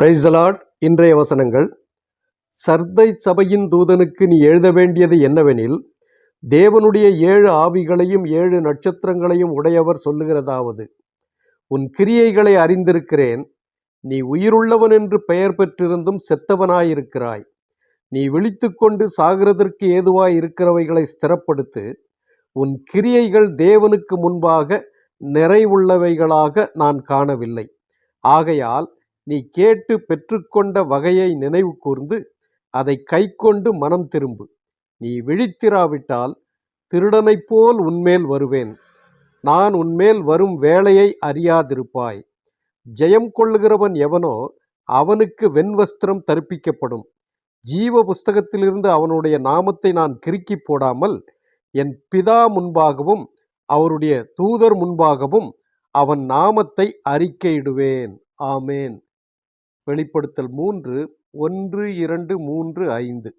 Praise the Lord. இன்றைய வசனங்கள். சர்தை சபையின் தூதனுக்கு நீ எழுத வேண்டியது என்னவெனில், தேவனுடைய 7 ஆவிகளையும் 7 நட்சத்திரங்களையும் உடையவர் சொல்லுகிறதாவது: உன் கிரியைகளை அறிந்திருக்கிறேன். நீ உயிருள்ளவன் என்று பெயர் பெற்றிருந்தும் செத்தவனாயிருக்கிறாய். நீ விழித்துக்கொண்டு சாகிறதற்கு ஏதுவாய் இருக்கிறவைகளை ஸ்திரப்படுத்து. உன் கிரியைகள் தேவனுக்கு முன்பாக நிறைவுள்ளவைகளாக நான் காணவில்லை. ஆகையால் நீ கேட்டு பெற்றுக்கொண்ட வகையை நினைவு கூர்ந்து அதை கைக்கொண்டு மனம் திரும்பு. நீ விழித்திராவிட்டால் திருடனைப் போல் உன்மேல் வருவேன். நான் உன்மேல் வரும் வேளையை அறியாதிருப்பாய். ஜெயம் கொள்ளுகிறவன் எவனோ அவனுக்கு வெண்வஸ்திரம் தரிப்பிக்கப்படும். ஜீவ புஸ்தகத்திலிருந்து அவனுடைய நாமத்தை நான் கிறுக்கி போடாமல் என் பிதா முன்பாகவும் அவருடைய தூதர் முன்பாகவும் அவன் நாமத்தை அறிக்கையிடுவேன். ஆமேன். வெளிப்படுத்தல் 3:1, 2, 3, 5.